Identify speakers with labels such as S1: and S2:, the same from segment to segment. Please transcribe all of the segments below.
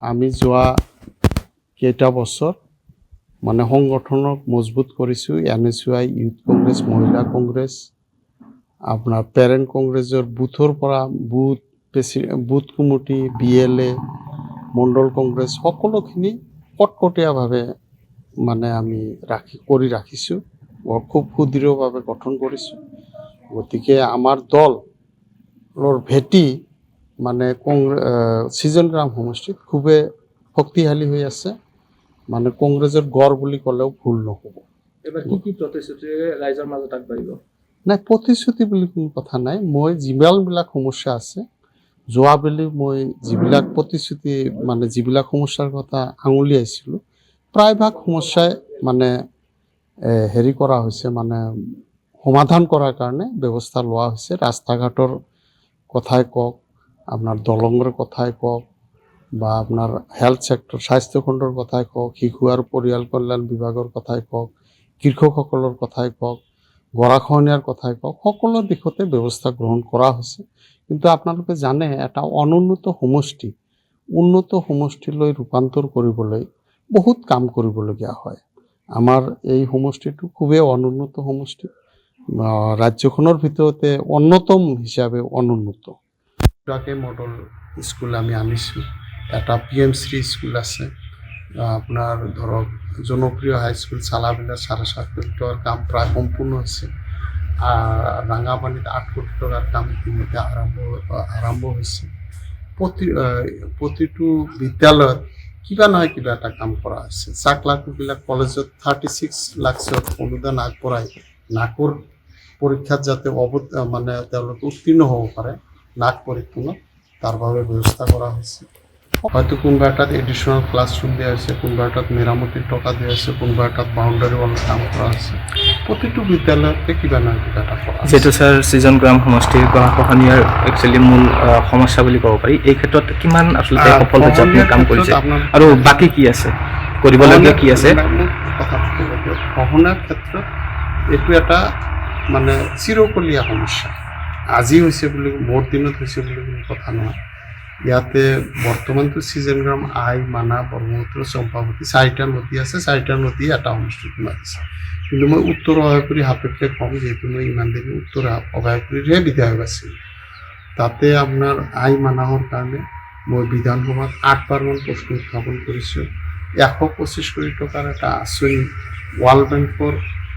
S1: আমি যোৱা কেইটা বছৰ মানে সংগঠনক মজবুত কৰিছোঁ। NSY ইউথ কংগ্ৰেছ, মহিলা কংগ্ৰেছ, আপোনাৰ পেৰেণ্ট কংগ্ৰেছৰ বুথৰ পৰা বুথ কমিটি, BLA, মণ্ডল কংগ্ৰেছ সকলোখিনি কটকটীয়াভাৱে মানে আমি ৰাখিছোঁ। খুব সুদৃঢ়ভাৱে গঠন কৰিছোঁ। গতিকে আমাৰ দলৰ ভেটি মানে ছিজন গ্ৰাম সমষ্টিত খুবেই শক্তিশালী হৈ আছে। মানে কংগ্ৰেছৰ গড় বুলি ক'লেও ভুল নহ'ব।
S2: এবাৰ কি প্ৰতিশ্ৰুতি ৰাইজৰ মাজত আগবাঢ়িব?
S1: নাই, প্ৰতিশ্ৰুতি বুলি কোনো কথা নাই। মই যিমানবিলাক সমস্যা আছে যোৱাবেলি মই যিবিলাক প্ৰতিশ্ৰুতি মানে যিবিলাক সমস্যাৰ কথা আঙুলিয়াইছিলোঁ, প্ৰায়ভাগ সমস্যাই মানে হেৰি কৰা হৈছে, মানে সমাধান কৰাৰ কাৰণে ব্যৱস্থা লোৱা হৈছে। ৰাস্তা ঘাটৰ কথাই কওক, আপোনাৰ দলঙৰ কথাই কওক, বা আপোনাৰ হেল্থ ছেক্টৰ স্বাস্থ্যখণ্ডৰ কথাই কওক, শিশু আৰু পৰিয়াল কল্যাণ বিভাগৰ কথাই কওক, কৃষকসকলৰ কথাই কওক, গৰাখহনীয়াৰ কথাই কওক, সকলো দিশতে ব্যৱস্থা গ্ৰহণ কৰা হৈছে। কিন্তু আপোনালোকে জানে, এটা অনুন্নত সমষ্টি উন্নত সমষ্টিলৈ ৰূপান্তৰ কৰিবলৈ বহুত কাম কৰিবলগীয়া হয়। আমাৰ এই সমষ্টিটো খুবেই অনুন্নত সমষ্টি, ৰাজ্যখনৰ ভিতৰতে অন্যতম হিচাপে অনুন্নত। দুটাকে মডেল স্কুল আমি আনিছোঁ। এটা PM শ্ৰী স্কুল আছে, আপোনাৰ ধৰক জনপ্ৰিয় হাইস্কুল চালাবিলা 7.5 কোটি টকাৰ কাম প্ৰায় সম্পূৰ্ণ হৈছে। ৰাঙাপানীত 8 কোটি টকাৰ কাম ইতিমধ্যে আৰম্ভ হৈছে। প্ৰতিটো বিদ্যালয়ত কিবা নহয় কিবা এটা কাম কৰা হৈছে। চাকলাকুবিলাক কলেজত 36 লাখৰ অনুদান আগবঢ়াই নাকৰ পৰীক্ষাত যাতে মানে তেওঁলোকে উত্তীৰ্ণ হ'ব পাৰে, নাক পৰীক্ষণত, তাৰ বাবে ব্যৱস্থা কৰা হৈছে। হয়তো কোনোবা এটাত এডিশ্যনেল ক্লাছৰুম দিয়া হৈছে, কোনোবা এটাত মেৰামতিৰ টকা দিয়া হৈছে, কোনোবা এটাত বাউণ্ডাৰী ৱাল কাম কৰা হৈছে। প্ৰতিটো বিদ্যালয়তে কিবা নহয় কিবা এটা কৰা।
S3: যিহেতু ছাৰ ছিজন গ্ৰাম সমষ্টিৰ গৰাখহনীয়াৰ একচুৱেলি মূল সমস্যা বুলি ক'ব পাৰি, এই ক্ষেত্ৰত কিমান আচলতে সফল হৈছে আপুনি কাম কৰিছে, আৰু বাকী কি আছে কৰিবলগীয়া কি আছে?
S1: খহনীয়াৰ ক্ষেত্ৰত এইটো এটা মানে চিৰকলীয়া সমস্যা। আজি হৈছে বুলি, মোৰ দিনত হৈছে বুলি কোনো কথা নহয়। ইয়াতে বৰ্তমানটো ছিজন গ্ৰাম, মানা, ব্ৰহ্মপুত্ৰ, চম্পাৱতী 4টা নদী আছে। 4টা নদী এটা সমষ্টিত মাৰিছে। কিন্তু মই উত্তৰ অভয়াপুৰী সাপেক্ষে কম, যিহেতু মই ইমান দিন উত্তৰ অভয়াপুৰীৰহে বিধায়ক আছিল। তাতে আপোনাৰ মানাহৰ কাৰণে মই বিধানসভাত 8বাৰমান প্ৰশ্ন উত্থাপন কৰিছোঁ। 125 কোটি টকাৰ এটা আঁচনি ৱৰ্ল্ড বেংকৰ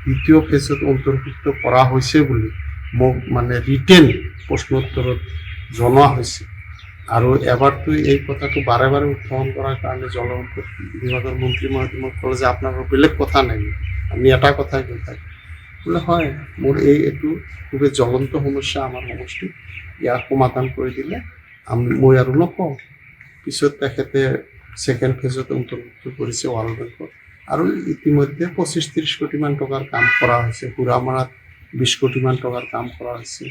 S1: দ্বিতীয় ফেজত অন্তৰ্ভুক্ত কৰা হৈছে বুলি মোক মানে ৰিটেন প্ৰশ্নোত্তৰত জনোৱা হৈছে। আৰু এবাৰতো এই কথাটো বাৰে বাৰে উত্থাপন কৰাৰ কাৰণে জলসম্পদ বিভাগৰ মন্ত্ৰী মহোদয় মোক ক'লে যে আপোনালোকৰ বেলেগ কথা নাই, আমি এটা কথাই কৈ থাকোঁ। বোলে হয়, মোৰ এইটো খুবেই জ্বলন্ত সমস্যা আমাৰ সমষ্টিত, ইয়াক সমাধান কৰি দিলে মই আৰু নকওঁ। পিছত তেখেতে ছেকেণ্ড ফেজত অন্তৰ্ভুক্ত কৰিছে ৱৰ্ল্ড বেংকত, আৰু ইতিমধ্যে 25-30 কোটিমান টকাৰ কাম কৰা হৈছে। সুৰামাৰাত 20 কোটিমান টকাৰ কাম কৰা হৈছে।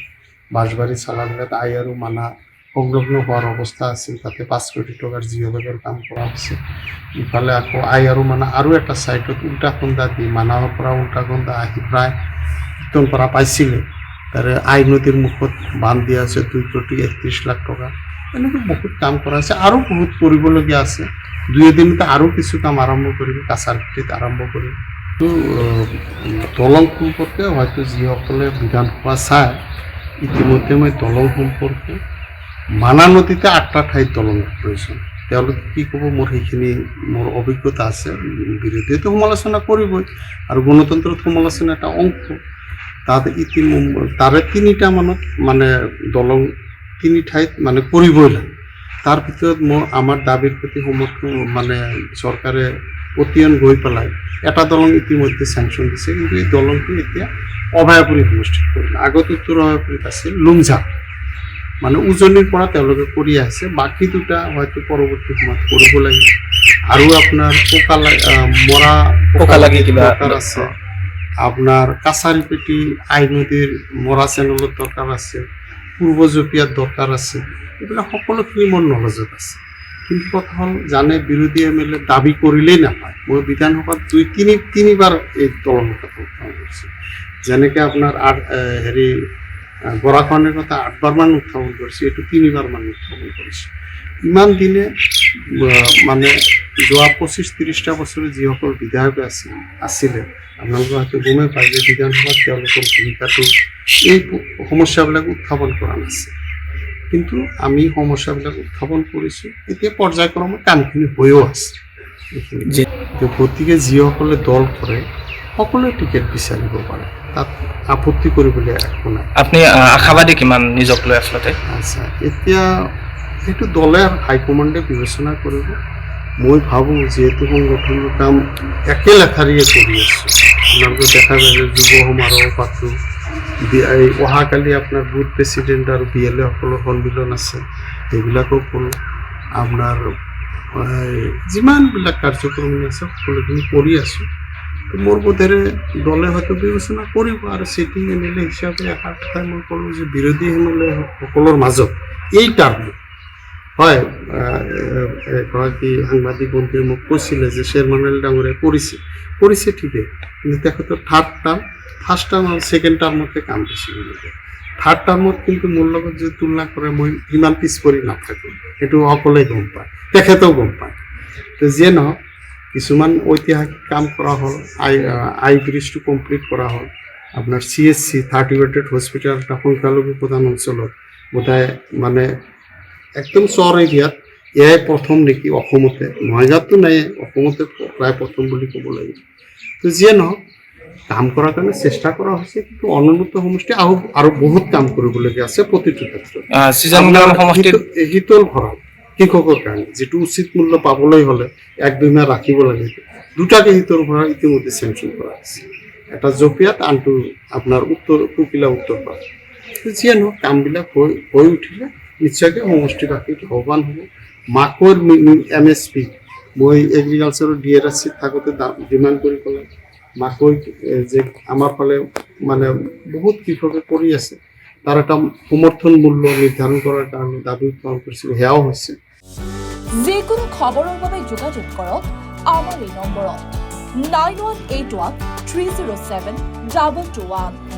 S1: বাঁশবাৰী চালাবিলাত আৰু মানা সংলগ্ন হোৱাৰ অৱস্থা আছিল, তাতে 5 কোটি টকাৰ জিঅ'বেগৰ কাম কৰা হৈছে। ইফালে আকৌ আৰু মানা আৰু এটা ছাইডত উল্টাখন্দা দি মানাহৰ পৰা উল্টাখন্দা আহি প্ৰায় কীৰ্তনপাৰা পাইছিলে, তাৰে নদীৰ মুখত বান্ধ দিয়া হৈছে 2 কোটি 31 লাখ টকা। এনেকৈ বহুত কাম কৰা হৈছে, আৰু বহুত কৰিবলগীয়া আছে। 2 এদিনতে আৰু কিছু কাম আৰম্ভ কৰিব, কাছাৰপট্টিত আৰম্ভ কৰিব। তো দলং সম্পৰ্কে হয়তো যিসকলে বিধানসভা চায়, ইতিমধ্যে মই দলং সম্পৰ্কে মানা নদীতে 8টা ঠাইত দলঙৰ প্ৰয়োজন। তেওঁলোকে কি ক'ব, মোৰ সেইখিনি মোৰ অভিজ্ঞতা আছে। বিৰোধীয়েতো সমালোচনা কৰিবই, আৰু গণতন্ত্ৰত সমালোচনা এটা অংশ। তাত তাৰে 3টা মানত মানে দলং 3 ঠাইত মানে কৰিবই লাগে। তাৰ ভিতৰত আমাৰ দাবীৰ প্ৰতি সমৰ্থন মানে চৰকাৰে পতিয়ন গৈ পেলাই এটা দলং ইতিমধ্যে চেংচন দিছে। কিন্তু এই দলংটো এতিয়া অভয়াপুৰী সমষ্টিত কৰিলে। আগত উত্তৰ অভয়াপুৰীত আছিল লুংঝাক, মানে উজনিৰ পৰা তেওঁলোকে কৰি আহিছে। বাকী 2টা হয়তো পৰৱৰ্তী সময়ত কৰিব লাগিব। আৰু আপোনাৰ পোকালাগি কিবা দৰকাৰ আছে, আপোনাৰ কাছাৰীপেটি নদীৰ মৰা চেনেলত দৰকাৰ আছে, পূৰ্ব জপিয়াত দৰকাৰ আছে। এইবিলাক সকলোখিনি মোৰ নলেজত আছে। কিন্তু কথা হ'ল, জানে বিৰোধী MLA দাবী কৰিলেই নাপায়। মই বিধানসভাত 2-3বাৰ এই দলঙৰ কথা উত্থাপন কৰিছোঁ। যেনেকৈ আপোনাৰ গৰাখহনীয়াৰ কথা 8বাৰমান উত্থাপন কৰিছোঁ, এইটো 3বাৰমান উত্থাপন কৰিছোঁ। ইমান দিনে মানে যোৱা 25-30টা বছৰে যিসকল বিধায়ক আছিলে আপোনালোকে হয়তো গমেই পায় যে বিধানসভাত তেওঁলোকৰ ভূমিকাটো এই সমস্যাবিলাক উত্থাপন কৰা নাছিল, কিন্তু আমি সমস্যাবিলাক উত্থাপন কৰিছোঁ। এতিয়া পৰ্যায়ক্ৰমে কামখিনি হৈও আছে এইখিনি। গতিকে যিসকলে দল কৰে সকলোৱে টিকেট বিচাৰিব পাৰে, তাত আপত্তি কৰিবলৈ একো নাই।
S3: আপুনি আশাবাদী কিমান নিজক লৈ আচলতে?
S1: আচ্ছা, এতিয়া সেইটো দলে হাইকমাণ্ডে বিবেচনা কৰিব। মই ভাবোঁ যিহেতু সংগঠনৰ কাম একে লেঠাৰিয়ে কৰি আছোঁ, আপোনালোকে দেখা যায় যে যুৱ সমাৰোহ পাতোঁ, অহাকালি আপোনাৰ বুথ প্ৰেচিডেণ্ট আৰু BLA সকলৰ সন্মিলন আছে, সেইবিলাকো কৰোঁ। আপোনাৰ যিমানবিলাক কাৰ্যক্ৰম আছে সকলোখিনি কৰি আছোঁ। মোৰ বোধেৰে দলে হয়তো বিবেচনা কৰিব। আৰু চিটিং MLA হিচাপে এষাৰ কথাই মই ক'লোঁ যে বিৰোধী MLA সকলৰ মাজত এই টাৰ্মত হয়, এগৰাকী সাংবাদিক বন্ধুৱে মোক কৈছিলে যে শ্বেৰমানাল ডাঙৰীয়াই কৰিছে ঠিকেই, কিন্তু তেখেতৰ ফাৰ্ষ্ট টাৰ্ম আৰু ছেকেণ্ড টাৰ্মতে কাম বেছি বুলি কয়। থাৰ্ড টাৰ্মত কিন্তু মোৰ লগত যদি তুলনা কৰে মই ইমান পিছ পৰি নাথাকোঁ, সেইটো সকলোৱে গম পায়, তেখেতেও গম পায়। তো যিয়ে নহওক কিছুমান ঐতিহাসিক কাম কৰা হ'ল, আই ব্ৰিজটো কমপ্লিট কৰা হ'ল, আপোনাৰ CHC 30 বেডেড হস্পিটেল এটা সংখ্যালঘু প্ৰধান অঞ্চলত বোধহয় মানে একদম চৰ এৰিয়াত এয়াই প্ৰথম নেকি অসমতে, মহাগাঁৱততো নাই, অসমতে প্ৰায় প্ৰথম বুলি ক'ব লাগিব। তো যিয়ে নহওক কাম কৰাৰ কাৰণে চেষ্টা কৰা হৈছে, কিন্তু অনুন্নত সমষ্টি আৰু বহুত কাম কৰিবলগীয়া আছে প্ৰতিটো ক্ষেত্ৰত। শীতল ভঁৰাল কৃষকৰ কাৰণে যিটো উচিত মূল্য পাবলৈ হ'লে 1-2 মাহ ৰাখিব লাগে, দুটাকে শীতল ভঁৰাল ইতিমধ্যে চেংচন কৰা হৈছে, এটা জপিয়াত আনটো আপোনাৰ কুকিলা উত্তৰ পাৰত। যিয়ে নহওক কামবিলাক হৈ উঠিলে নিশ্চয়কৈ সমষ্টিবাসী লাভৱান হ'ব। মাকৈ MSP মই এগ্ৰিকালচাৰৰ DRSCত থাকোঁতে ডিমাণ্ড কৰি ক'লে মাকৈ যে আমাৰ ফালে মানে বহুত কৃষকে কৰি আছে, তাৰ এটা সমৰ্থন মূল্য নিৰ্ধাৰণ কৰাৰ কাৰণে দাবী উত্থাপন কৰিছিল, সেয়াও হৈছে।
S4: যিকোনো খবৰৰ বাবে যোগাযোগ কৰক আমাৰ এই নম্বৰত 9181 307 2221।